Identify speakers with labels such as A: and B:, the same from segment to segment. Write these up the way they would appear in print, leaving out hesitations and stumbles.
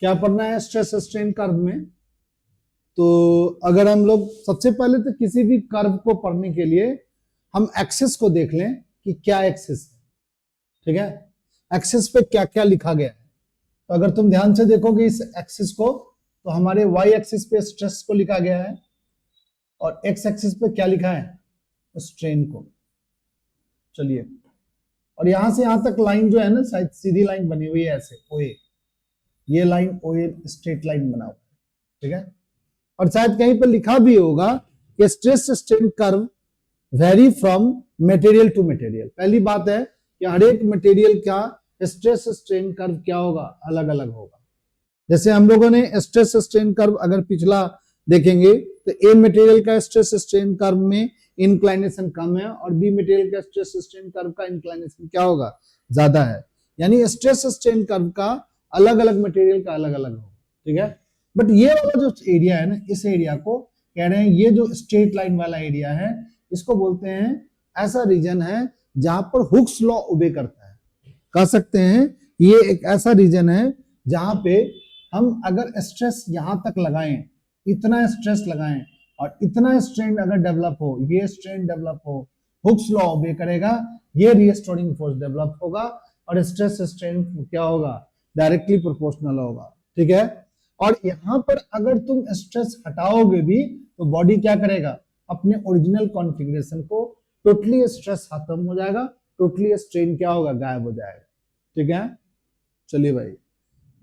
A: क्या पढ़ना है स्ट्रेस स्ट्रेन कर्व में? तो अगर हम लोग सबसे पहले तो किसी भी कर्व को पढ़ने के लिए हम एक्सिस को देख लें कि क्या एक्सिस है, ठीक है, एक्सिस पे क्या क्या लिखा गया है। तो अगर तुम ध्यान से देखोगे इस एक्सिस को, तो हमारे वाई एक्सिस पे स्ट्रेस को लिखा गया है और एक्स एक्सिस पे क्या लिखा है, स्ट्रेन को। चलिए, और यहां से यहां तक लाइन जो है ना, शायद सीधी लाइन बनी हुई है ऐसे ओए, ये लाइन ओए स्ट्रेट लाइन बना हुआ है, ठीक है। और शायद कहीं पर लिखा भी होगा कि stress strain curve vary from material to material. पहली बात है कि हर एक मटेरियल का स्ट्रेस स्ट्रेन कर्व क्या होगा, अलग अलग होगा। जैसे हम लोगों ने स्ट्रेस स्ट्रेन कर्व अगर पिछला देखेंगे तो ए मटेरियल का स्ट्रेस स्ट्रेन कर्व में इंक्लाइनेशन कम है और बी मटेरियल का स्ट्रेस स्ट्रेन कर्व का इंक्लाइनेशन क्या होगा, ज्यादा है। यानी स्ट्रेस स्ट्रेन कर्व का अलग अलग मटेरियल का अलग अलग होगा, ठीक है। बट ये वाला जो एरिया है ना, इस एरिया को कह रहे हैं, ये जो स्ट्रेट लाइन वाला एरिया है, इसको बोलते हैं ऐसा रीजन है जहां पर हुक्स लॉ ओबे करता है। कह सकते हैं ये एक ऐसा रीजन है जहां पे हम अगर स्ट्रेस यहां तक लगाएं, इतना स्ट्रेस लगाएं और इतना स्ट्रेन अगर डेवलप हो, ये स्ट्रेन डेवलप हो, हुक्स लॉ ओबे करेगा, ये रीस्टोरिंग फोर्स डेवलप होगा और स्ट्रेस स्ट्रेन क्या होगा, डायरेक्टली प्रोपोर्शनल होगा, ठीक है। और यहां पर अगर तुम स्ट्रेस हटाओगे भी तो बॉडी क्या करेगा, अपने ओरिजिनल कॉन्फ़िगरेशन को, टोटली स्ट्रेस खत्म हो जाएगा, टोटली स्ट्रेन क्या होगा, गायब हो जाएगा, ठीक है। चलिए भाई,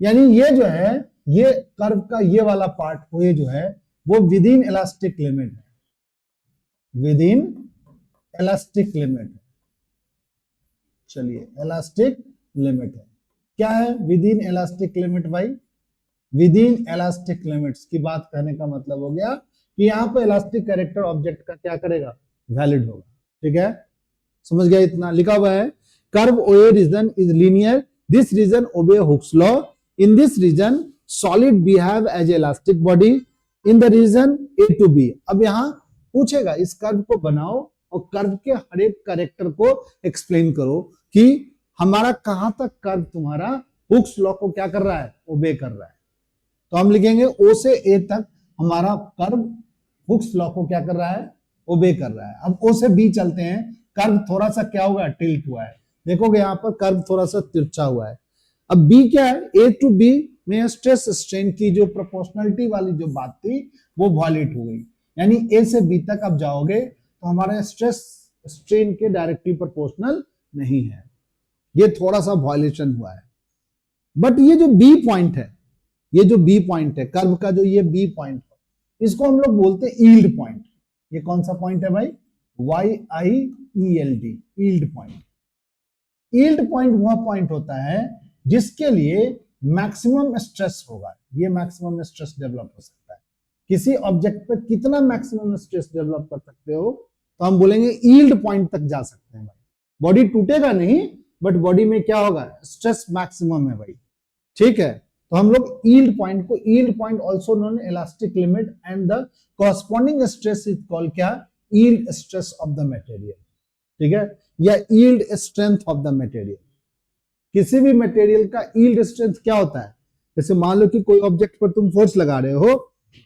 A: यानी ये जो है, ये कर्व का ये वाला पार्ट को, ये जो है वो विद इन इलास्टिक लिमिट है, विद इन इलास्टिक लिमिट है। चलिए, इलास्टिक लिमिट है, क्या है विद इन इलास्टिक लिमिट भाई? विद इन इलास्टिक लिमिट्स की बात करने का मतलब हो गया कि यहाँ पे इलास्टिक कैरेक्टर ऑब्जेक्ट का क्या करेगा, वैलिड होगा, ठीक है। समझ गया? इतना लिखा हुआ है, curve OA region is linear, this region obey Hooke's law, in this region solid behave as elastic body, in the region A to B. अब यहाँ पूछेगा इस कर्व को बनाओ और कर्व के हर एक कैरेक्टर को एक्सप्लेन करो कि हमारा कहां तक कर्व तुम्हारा हुक्स लॉ को क्या कर रहा है, ओबे कर रहा है। तो हम लिखेंगे ओ से ए तक हमारा कर्व हुक्स लॉ को क्या कर रहा है, ओबे कर रहा है। अब ओ से बी चलते हैं, कर्व थोड़ा सा क्या हुआ है, टिल्ट हुआ है, देखोगे यहां पर कर्व थोड़ा सा तिरछा हुआ है। अब बी क्या है, ए टू बी में स्ट्रेस स्ट्रेन की जो प्रोपोर्शनलिटी वाली जो बात थी वो वॉलेट हो गई, यानी ए से बी तक अब जाओगे तो हमारे स्ट्रेस स्ट्रेन के डायरेक्टली प्रोपोर्शनल नहीं है, ये थोड़ा सा वॉयलेशन हुआ है। बट ये जो बी पॉइंट है, ये जो बी पॉइंट है कर्व का, जो ये बी पॉइंट है, इसको हम लोग बोलते हैं यील्ड पॉइंट। ये कौन सा पॉइंट है भाई, YIELD, yield point. Yield point वह पॉइंट होता है जिसके लिए मैक्सिमम स्ट्रेस होगा, ये मैक्सिमम स्ट्रेस डेवलप हो सकता है। किसी ऑब्जेक्ट पर कितना मैक्सिमम स्ट्रेस डेवलप कर सकते हो, तो हम बोलेंगे यील्ड पॉइंट तक जा सकते हैं भाई। बॉडी टूटेगा नहीं, बट बॉडी में क्या होगा, स्ट्रेस मैक्सिमम है भाई, ठीक है। तो हम लोग यील्ड पॉइंट को, yield point also known elastic limit and the corresponding stress is called क्या, yield stress of the material, ठीक है, या yield strength of the material. किसी भी मटेरियल का यील्ड स्ट्रेंथ क्या होता है, जैसे मान लो कि कोई ऑब्जेक्ट पर तुम फोर्स लगा रहे हो,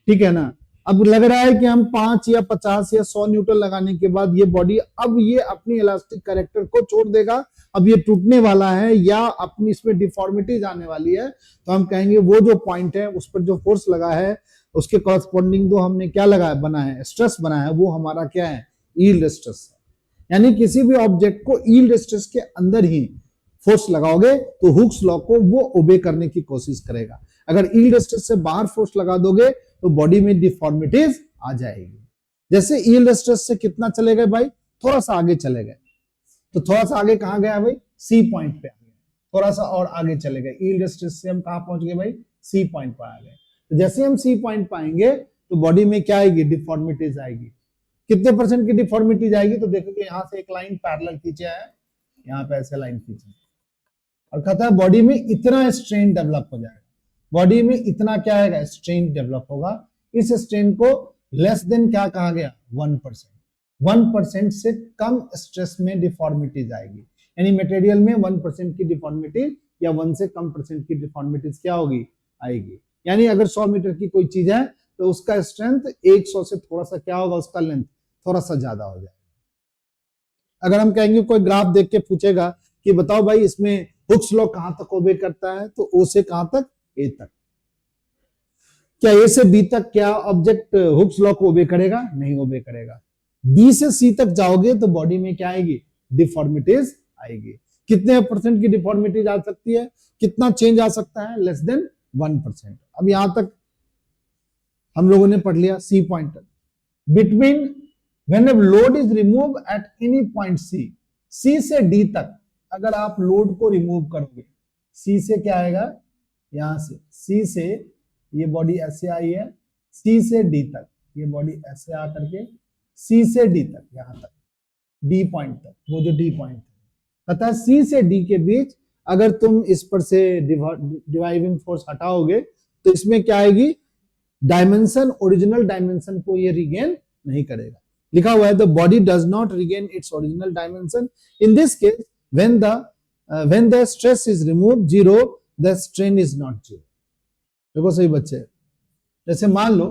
A: ठीक है ना, अब लग रहा है कि हम 5 या 50 या 100 न्यूटन लगाने के बाद ये बॉडी अब ये अपनी इलास्टिक कैरेक्टर को छोड़ देगा, अब ये टूटने वाला है या अपनी इसमें डिफॉर्मिटीज आने वाली है, तो हम कहेंगे वो जो पॉइंट है उस पर जो फोर्स लगा है उसके कॉरस्पॉन्डिंग जो हमने क्या लगाया, बना है स्ट्रेस बना है, वो हमारा क्या है, यील्ड स्ट्रेस है। यानी किसी भी ऑब्जेक्ट को यील्ड स्ट्रेस के अंदर ही फोर्स लगाओगे तो हुक्स लॉ को वो ओबे करने की कोशिश करेगा। अगर यील्ड स्ट्रेस से बाहर फोर्स लगा दोगे तो बॉडी में डिफॉर्मिटीज आ जाएगी। जैसे यील्ड स्ट्रेस से कितना चले गए भाई, थोड़ा सा आगे चले गए, तो थोड़ा सा आगे कहां गया भाई, सी पॉइंट पे आ गए, थोड़ा सा और आगे चले गए, यील्ड स्ट्रेस से हम कहां पहुंच गए भाई, सी पॉइंट पर आ गए। तो जैसे हम सी पॉइंट पाएंगे तो बॉडी में क्या आएगी, डिफॉर्मिटीज आएगी। कितने परसेंट की डिफॉर्मिटीज आएगी, तो देखो कि यहां से एक लाइन पैरेलल खींचा है, यहाँ पे ऐसे लाइन खींची और कहता है बॉडी में इतना स्ट्रेन डेवलप हो जाएगा, बॉडी में इतना क्या आएगा, स्ट्रेन डेवलप होगा। इस स्ट्रेन को लेस देन क्या कहा गया, 1%। 1% से कम स्ट्रेस में डिफॉर्मिटीज आएगी, यानी मटेरियल में 1% की डिफॉर्मिटी या 1 से कम परसेंट की डिफॉर्मिटीज क्या होगी, आएगी। यानी अगर 100 मीटर की कोई चीज है तो उसका स्ट्रेंथ 100 से थोड़ा सा क्या होगा, उसका लेंथ थोड़ा सा ज्यादा हो जाएगा। अगर हम कहेंगे कोई ग्राफ देख के पूछेगा कि बताओ भाई इसमें हुक्स लॉ कहां तक ओबे करता है, तो ओ से कहां तक, ए तक। क्या ए से बी तक क्या ऑब्जेक्ट हुक्स लॉ को ओबे करेगा? नहीं ओबे करेगा। बी से सी तक जाओगे तो बॉडी में क्या आएगी, डिफॉर्मिटीज आएगी। कितने परसेंट की डिफॉर्मिटीज आ सकती है, कितना चेंज आ सकता है? Less than 1%। अब यहां तक हम लोगों ने पढ़ लिया सी पॉइंट तक। Between when load is remove at any point C, C से डी तक अगर आप लोड को रिमूव करोगे, सी से क्या आएगा, यहां से सी से ये बॉडी ऐसे आई है, सी से डी तक ये बॉडी ऐसे आ करके सी से डी तक, यहां तक डी पॉइंट तक, वो जो डी पॉइंट है, अतः सी से डी के बीच अगर तुम इस पर से डिवाइविंग फोर्स हटाओगे तो इसमें क्या आएगी, डायमेंशन, ओरिजिनल डायमेंशन को ये रिगेन नहीं करेगा। लिखा हुआ है the body does not regain its original dimension in this case when the stress is removed zero, the strain is not zero। देखो सही बच्चे, जैसे मान लो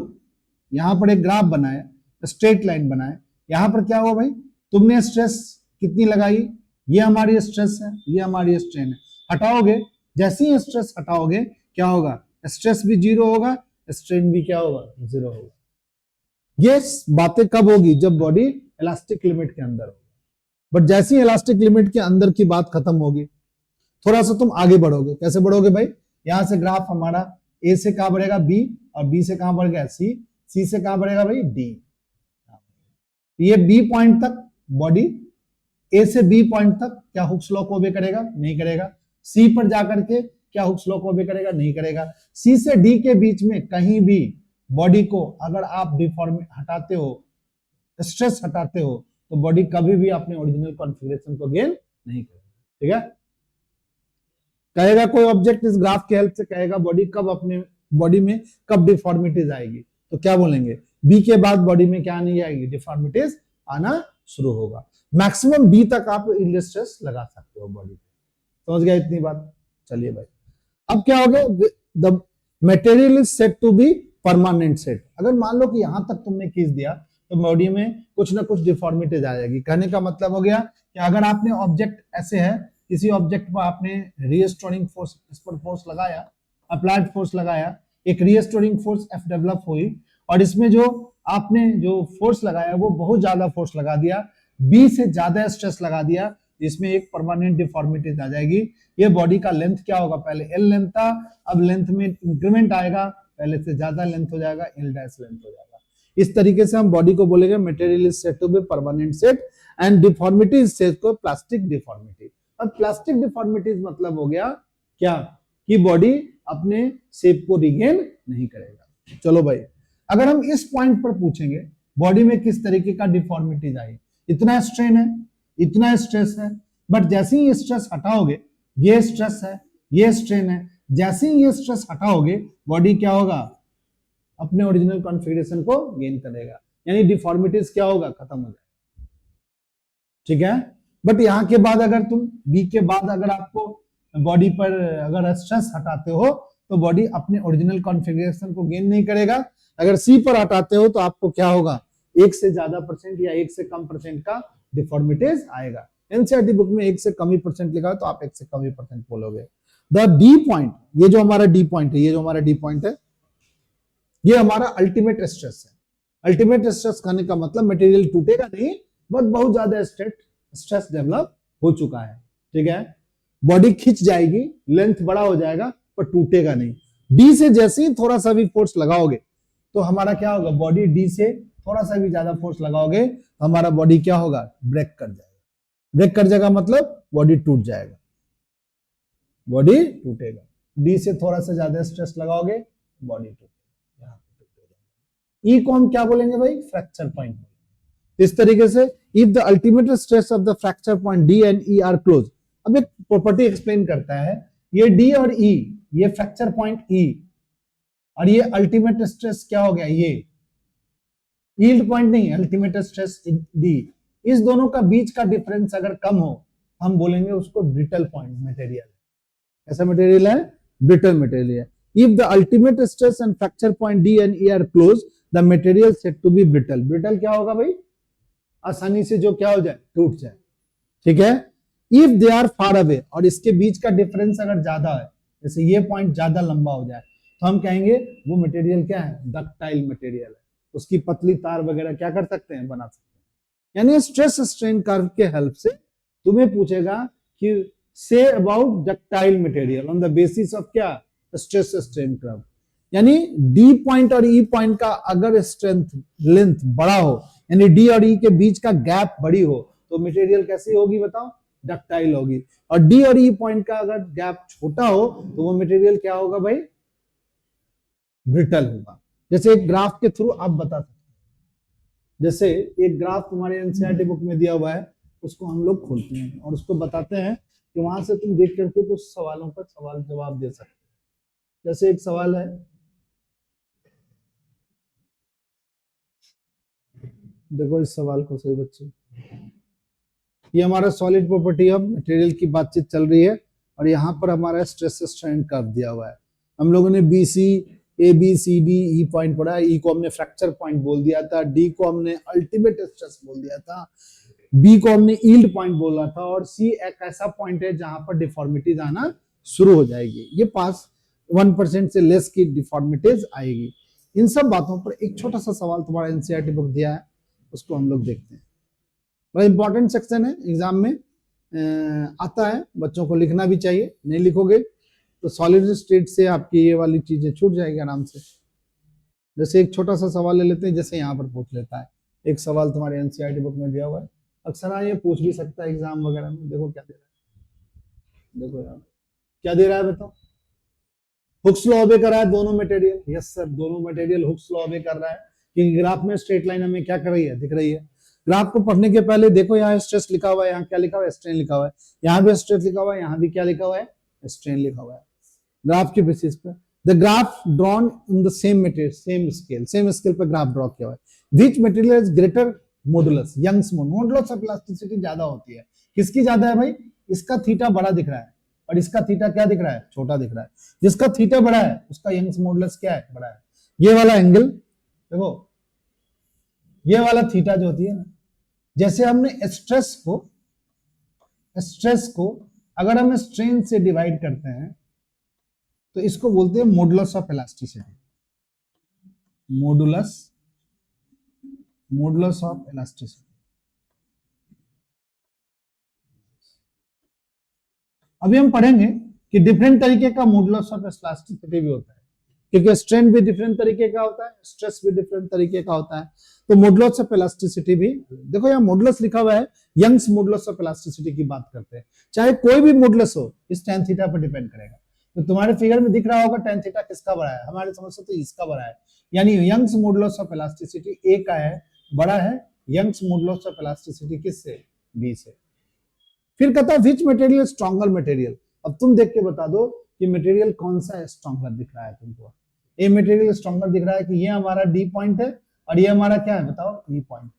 A: यहां पर एक ग्राफ बनाया, स्ट्रेट लाइन बनाया, यहां पर क्या हुआ भाई, तुमने स्ट्रेस कितनी लगाई, ये हमारी स्ट्रेस है, ये हमारी स्ट्रेन है, हटाओगे, जैसे ही स्ट्रेस हटाओगे क्या होगा, स्ट्रेस भी जीरो होगा, स्ट्रेन भी क्या होगा, जीरो होगा। ये बातें कब होगी, जब बॉडी इलास्टिक लिमिट के अंदर होगी। बट जैसे ही इलास्टिक लिमिट के अंदर की बात खत्म होगी, थोड़ा सा तुम आगे बढ़ोगे, कैसे बढ़ोगे भाई, यहां से ग्राफ हमारा ए से कहां बढ़ेगा, बी, और बी से कहां बढ़ गया, सी, सी से कहां बढ़ेगा भाई, डी। ये बी पॉइंट तक बॉडी, ए से बी पॉइंट तक क्या हुक्स लॉ को ओबे करेगा, नहीं करेगा। सी पर जाकर के क्या हुक्स लॉ को ओबे करेगा, नहीं करेगा। सी से डी के बीच में कहीं भी बॉडी को अगर आप डिफॉर्म हटाते हो, स्ट्रेस हटाते हो, तो बॉडी कभी भी अपने ओरिजिनल कॉन्फ़िगरेशन को गेन नहीं करेगा। ठीक है, कहेगा कोई ऑब्जेक्ट इस ग्राफ की हेल्प से कहेगा बॉडी कब अपने बॉडी में कब डिफॉर्मिटीज आएगी, तो क्या बोलेंगे, बी के बाद बॉडी में क्या नहीं आएगी, डिफॉर्मिटीज आना शुरू होगा। मैक्सिमम बी तक आप यील्ड स्ट्रेस लगा सकते हो बॉडी पे। समझ गया इतनी बात? चलिए भाई, अब क्या हो गया, the material is set to be permanent set. अगर मान लो कि यहां तक तुमने खींच दिया तो बॉडी में कुछ ना कुछ डिफॉर्मिटीज आ जाएगी। कहने का मतलब हो गया कि अगर आपने ऑब्जेक्ट ऐसे है, किसी ऑब्जेक्ट पर आपने रीस्टोरिंग फोर्स, इस पर फोर्स लगाया, अप्लाइड फोर्स लगाया, एक रीस्टोरिंग फोर्स एफ डेवलप हुई, और इसमें जो आपने जो फोर्स लगाया वो बहुत ज्यादा फोर्स लगा दिया, बी से ज्यादा स्ट्रेस लगा दिया, इसमें एक परमानेंट डिफॉर्मिटीज आ जाएगी। ये बॉडी का लेंथ क्या होगा, पहले एल लेंथ था, अब लेंथ में इंक्रीमेंट आएगा, पहले से ज्यादा लेंथ हो जाएगा, एल डैश लेंथ हो जाएगा। इस तरीके से हम बॉडी को बोलेंगे material is set to be permanent set, and deformity is set to plastic deformity. अब प्लास्टिक डिफॉर्मिटीज मतलब हो गया क्या, कि बॉडी अपने शेप को रिगेन नहीं करेगा। चलो भाई, अगर हम इस पॉइंट पर पूछेंगे बॉडी में किस तरीके का डिफॉर्मिटीज आई, इतना स्ट्रेन है, इतना स्ट्रेस है, बट जैसे ही ये स्ट्रेस हटाओगे, ये स्ट्रेस है, ये स्ट्रेन है, जैसे ही ये स्ट्रेस हटाओगे बॉडी क्या होगा, अपने ओरिजिनल कॉन्फ़िगरेशन को गेन करेगा, यानी डिफॉर्मिटीज क्या होगा, खत्म हो जाएगा। ठीक है, बट यहां के बाद अगर तुम बी के बाद अगर आपको बॉडी पर अगर स्ट्रेस हटाते हो तो बॉडी अपने ओरिजिनल कॉन्फ़िगरेशन को गेन नहीं करेगा। अगर सी पर हटाते हो तो आपको क्या होगा, एक से ज्यादा परसेंट या एक से कम परसेंट का डिफॉर्मिटीज आएगा। एनसीईआरटी बुक में एक से कम ही परसेंट लिखा है तो आप एक से कम ही परसेंट बोलोगे। द डी पॉइंट, ये जो हमारा डी पॉइंट है, ये जो हमारा डी पॉइंट है, ये हमारा अल्टीमेट स्ट्रेस है। अल्टीमेट स्ट्रेस कहने का मतलब मटेरियल टूटेगा नहीं, बट बहुत ज्यादा स्ट्रेस डेवलप हो चुका है। ठीक है, बॉडी खिंच जाएगी, लेंथ बड़ा हो जाएगा, पर टूटेगा नहीं। डी से जैसे ही थोड़ा सा भी फोर्स लगाओगे तो हमारा क्या होगा, बॉडी डी से थोड़ा सा भी ज्यादा फोर्स लगाओगे तो हमारा बॉडी क्या होगा, ब्रेक कर जाएगा। ब्रेक कर जाएगा मतलब बॉडी टूट जाएगा, बॉडी टूटेगा। डी से थोड़ा सा ज्यादा स्ट्रेस लगाओगे, बॉडी टूटेगा। ई को हम क्या बोलेंगे भाई, फ्रैक्चर पॉइंट। इस तरीके से if the ultimate stress of the fracture point D and E are close. अब एक प्रॉपर्टी एक्सप्लेन करता है, ये डी और ई, ये फ्रैक्चर पॉइंट ई, और ये अल्टीमेट स्ट्रेस क्या हो गया, ये यील्ड पॉइंट नहीं, अल्टीमेट स्ट्रेस डी। इस दोनों का बीच का डिफरेंस अगर कम हो, हम बोलेंगे उसको ब्रिटल पॉइंट मटेरियल। ऐसा मटेरियल है, ब्रिटल मटेरियल है। If the ultimate stress and fracture point D and E are close the material set to be brittle. Brittle क्या होगा भाई, आसानी से जो क्या हो जाए, टूट जाए, ठीक है। If they are far away, और इसके बीच का डिफरेंस अगर ज्यादा है, जैसे ये पॉइंट ज्यादा लंबा हो जाए, तो हम कहेंगे वो मटेरियल क्या है, डक्टाइल मटेरियल है, उसकी पतली तार वगैरह क्या कर सकते हैं, बना सकते हैं। यानी स्ट्रेस स्ट्रेन कर्व के हेल्प से तुम्हें पूछेगा कि say about ductile material on the basis of क्या, स्ट्रेस स्ट्रेन कर्व। यानी डी पॉइंट और ई पॉइंट का अगर स्ट्रेंथ लेंथ बड़ा हो, यानी डी और ई के बीच का गैप बड़ी हो, तो मटेरियल कैसी होगी बताओ, डक्टाइल होगी। और डी और ई पॉइंट का अगर गैप छोटा हो तो वो मटेरियल क्या होगा भाई, ब्रिटल होगा। जैसे एक ग्राफ के थ्रू आप बता सकते हैं, जैसे एक ग्राफ तुम्हारे एनसीईआरटी बुक में दिया हुआ है, उसको हम लोग खोलते हैं और उसको बताते हैं कि वहां से तुम देख करके कुछ सवालों का सवाल जवाब दे सकते हो। जैसे एक सवाल है, देखो इस सवाल को सही बच्चे, ये हमारा सॉलिड प्रॉपर्टी ऑफ मटेरियल की बातचीत चल रही है और यहाँ पर हमारा स्ट्रेस स्ट्रेन कर्व दिया हुआ है। हम लोगों ने B C A B C D E point पढ़ा, ई को हमने फ्रैक्चर पॉइंट बोल दिया था, डी को हमने अल्टीमेट स्ट्रेस बोल दिया था, बी को हमने यील्ड पॉइंट बोला था, और सी एक ऐसा पॉइंट है जहां पर डिफॉर्मिटीज आना शुरू हो जाएगी, ये पास 1% से लेस की डिफॉर्मिटीज आएगी। इन सब बातों पर एक छोटा सा सवाल तुम्हारा एनसीईआरटी बुक दिया है, उसको हम लोग देखते हैं। बड़ा इंपॉर्टेंट सेक्शन है, एग्जाम में आता है, बच्चों को लिखना भी चाहिए, नहीं लिखोगे तो सॉलिड स्टेट से आपकी ये वाली चीजें छूट जाएगी आराम से। जैसे एक छोटा सा सवाल ले लेते हैं, जैसे यहाँ पर पूछ लेता है, एक सवाल तुम्हारे एनसीईआरटी बुक में दिया हुआ है, अक्सर ये पूछ भी सकता है एग्जाम वगैरह में। देखो क्या दे रहा है, देखो यार क्या दे रहा है बताओ, हुक्स लॉ ऑबे कर रहा है दोनों मटेरियल, यस सर दोनों मटेरियल हुक्स लॉ ऑबे कर रहा है, क्योंकि ग्राफ में स्ट्रेट लाइन हमें क्या कर रही है, दिख रही है। ग्राफ को पढ़ने के पहले देखो यहाँ स्ट्रेस लिखा हुआ है, यहाँ क्या लिखा हुआ है, स्ट्रेन लिखा हुआ है, यहाँ भी स्ट्रेस लिखा हुआ है, यहाँ भी क्या लिखा हुआ है, स्ट्रेन लिखा हुआ है। ग्राफ के बेसिस पे the graph drawn in the same material, same scale पर ग्राफ ड्रॉ किया हुआ है। Which material is greater modulus, Young's modulus of elasticity ज्यादा होती है, किसकी ज्यादा है भाई, इसका थीटा बड़ा दिख रहा है और इसका थीटा क्या दिख रहा है, छोटा दिख रहा है। जिसका थीटा बड़ा है उसका यंग्स मॉडुलस क्या है, बड़ा है। ये वाला एंगल देखो, ये वाला थीटा जो होती है ना, जैसे हमने स्ट्रेस को अगर हम स्ट्रेन से डिवाइड करते हैं तो इसको बोलते हैं modulus of elasticity, modulus of elasticity. अभी हम पढ़ेंगे कि डिफरेंट तरीके का मॉडुलस ऑफ इलास्टिसिटी भी होता है, क्योंकि स्ट्रेन भी डिफरेंट तरीके का होता है, स्ट्रेस भी डिफरेंट तरीके का होता है। तो मॉडुलस ऑफ इलास्टिसिटी भी, देखो यहाँ मॉडुलस लिखा हुआ है, यंग्स मॉडुलस ऑफ इलास्टिसिटी की बात करते हैं। चाहे कोई भी मॉडुलस हो, इस tan थीटा पर डिपेंड करेगा। तो तुम्हारे फिगर में दिख रहा होगा tan थीटा किसका बड़ा है, हमारे समझ से तो इसका बड़ा है। यानी यंग्स मॉडुलस ऑफ इलास्टिसिटी ए का है, बड़ा है। यंग्स मॉडुलस ऑफ इलास्टिसिटी किससे, बी से। फिर कहता है विच मटेरियल स्ट्रॉन्गर मटेरियल। अब तुम देख के बता दो कि मटेरियल कौन सा स्ट्रॉन्गर दिख रहा है तुमको। ए मटेरियल स्ट्रॉन्गर दिख रहा है कि ये हमारा डी पॉइंट है और ये हमारा क्या है बताओ, ई पॉइंट।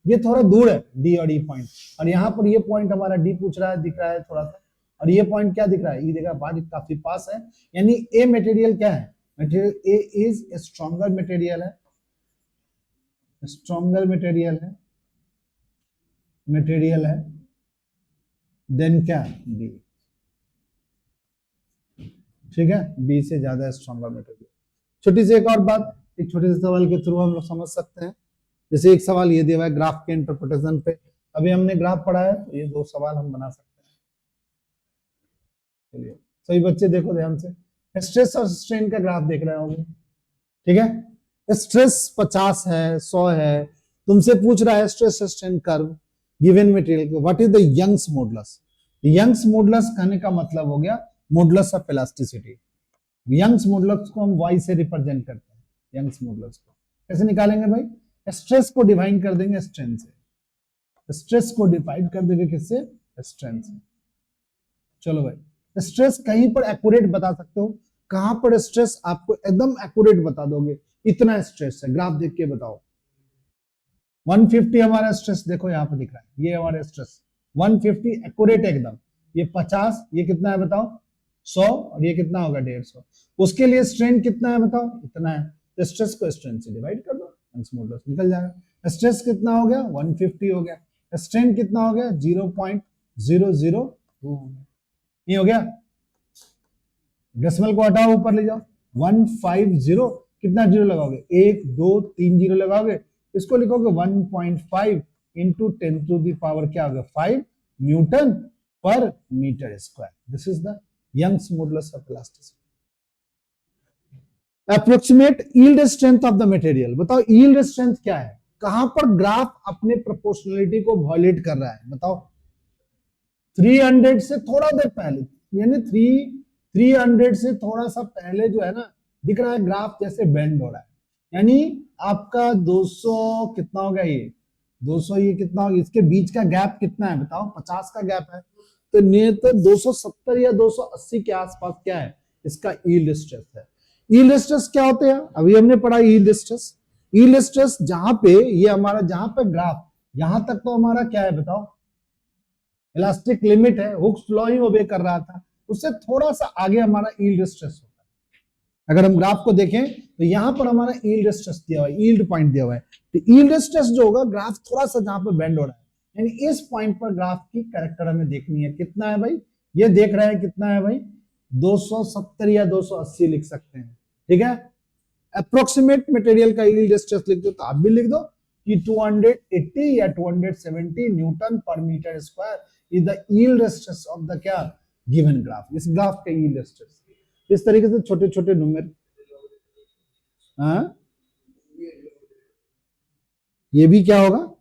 A: ये थोड़ा दूर है डी और ई पॉइंट, और यहाँ पर ये पॉइंट हमारा डी पूछ रहा है, दिख रहा है थोड़ा सा, और ये पॉइंट क्या दिख रहा है, ई दिख रहा है, काफी पास है। यानी ए मटेरियल क्या है, material A is stronger material है, स्ट्रॉन्गर मटेरियल है देन क्या, बी। ठीक है, बी से ज्यादा स्ट्रॉन्गर मटेरियल। छोटी सी एक और बात, एक छोटे से सवाल के थ्रू हम लोग समझ सकते हैं। जैसे एक सवाल ये दिया हुआ है ग्राफ के इंटरप्रिटेशन पे, अभी हमने ग्राफ पढ़ा है तो ये दो सवाल हम बना सकते हैं। चलिए सही बच्चे देखो ध्यान से, स्ट्रेस और स्ट्रेन का ग्राफ देख रहे होंगे, ठीक है। स्ट्रेस 50 है, 100 है, तुमसे पूछ रहा है stress strain curve given material, what is the Young's modulus. Young's modulus कहने का मतलब हो गया modulus of elasticity. Young's modulus को हम y से रिप्रेजेंट करते हैं। यंग्स मॉडुलस को कैसे निकालेंगे भाई, स्ट्रेस को डिवाइड कर देंगे स्ट्रेन से, स्ट्रेस को डिवाइड कर देंगे किससे, स्ट्रेन से। चलो भाई, स्ट्रेस कहीं पर एक्यूरेट बता सकते हो, कहां पर स्ट्रेस आपको एकदम एक्यूरेट बता दोगे, इतना स्ट्रेस है, ग्राफ देख के बताओ। 150 हमारा स्ट्रेस देखो यहाँ पर दिख रहा है, ये हमारा स्ट्रेस 150 एक्यूरेट एकदम। ये 50, ये कितना है बताओ, 100 और ये कितना होगा 150। उसके लिए स्ट्रेन कितना है बताओ, इतना है, तो स्ट्रेस को स्ट्रेन से डिवाइड कर दो, यंग्स मॉडुलस निकल जाएगा। स्ट्रेस कितना हो गया 150 हो गया, स्ट्रेन कितना हो गया 0.002 हो गया, ये हो गया। डेसिमल को हटाओ ऊपर ले जाओ, 150 कितना जीरो लगाओगे, 1 2 3 जीरो लगाओगे, इसको लिखोगे 1.5 इंटू 10 टू द पावर क्या होगा 5 newton per metre square. This is the Young's modulus of elasticity. Approximate yield strength of the material, बताओ यील्ड स्ट्रेंथ क्या है, कहां पर ग्राफ अपने प्रोपोर्शनलिटी को वायलेट कर रहा है बताओ। 300 से थोड़ा देर पहले, यानी 300 से थोड़ा सा पहले जो है ना, दिख रहा है ग्राफ जैसे बेंड हो रहा है, यानी आपका 200 कितना होगा ये 200, ये कितना होगा, इसके बीच का गैप कितना है बताओ, 50 का गैप है, तो नियर तो 270 या 280 के आसपास क्या है इसका यील्ड स्ट्रेस है। यील्ड स्ट्रेस क्या होते हैं, अभी हमने पढ़ा यील्ड स्ट्रेस। यील्ड स्ट्रेस जहां पे ये हमारा, जहां पे ग्राफ यहां तक तो हमारा क्या है बताओ, इलास्टिक लिमिट है, हुक्स लॉ ही ओबे कर रहा था, उससे थोड़ा सा आगे हमारा यील्ड स्ट्रेस होता है। अगर हम ग्राफ को देखें तो यहां पर हमारा यील्ड स्ट्रेस दिया हुआ है, यील्ड पॉइंट दिया हुआ है, तो यील्ड स्ट्रेस जो होगा ग्राफ थोड़ा सा जहां पर बेंड हो रहा है, यानी इस पॉइंट पर ग्राफ की कैरेक्टर हमें देखनी है, कितना है भाई, ये देख रहे हैं कितना है भाई 270 या 280 लिख सकते हैं, ठीक है। अप्रोक्सीमेट मटेरियल का यील्ड स्ट्रेस लिख दो, तो आप भी लिख दो कि 280 या 270 newton per metre square is the yield stress of the क्या गिवन ग्राफ, इस ग्राफ का यील्ड स्ट्रेस। इस तरीके से छोटे छोटे न्यूमेरिकल, ये भी क्या होगा,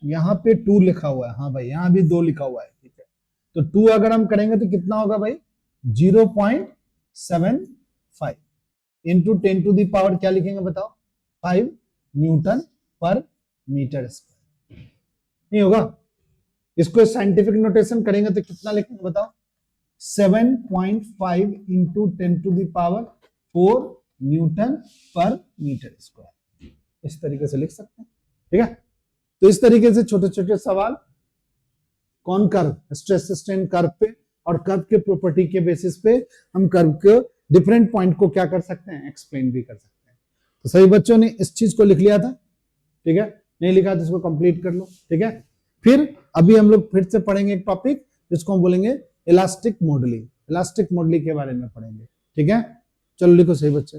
A: यहां पे 2 लिखा हुआ है, हाँ भाई यहां भी 2 लिखा हुआ है, ठीक है, तो 2 अगर हम करेंगे तो कितना होगा भाई 0.75 इंटू 10 टू दी पावर क्या लिखेंगे बताओ 5 न्यूटन पर मीटर स्क्वायर, नहीं होगा। इसको साइंटिफिक नोटेशन करेंगे तो कितना लिखेंगे बताओ 7.5 into 10 to the power 4 newton per metre square, इस तरीके से लिख सकते हैं, ठीक है। तो इस तरीके से छोटे छोटे सवाल कौन कर्व, स्ट्रेस स्ट्रेन कर्व पे और कर्व के प्रॉपर्टी के बेसिस पे हम कर्व के डिफरेंट पॉइंट को क्या कर सकते हैं, एक्सप्लेन भी कर सकते हैं। तो सभी बच्चों ने इस चीज को लिख लिया था, ठीक है, नहीं लिखा तो इसको कंप्लीट कर लो, ठीक है। फिर अभी हम लोग फिर से पढ़ेंगे एक टॉपिक जिसको हम बोलेंगे इलास्टिक मॉडलिंग, इलास्टिक मॉडलिंग के बारे में पढ़ेंगे, ठीक है। चलो लिखो सही बच्चे।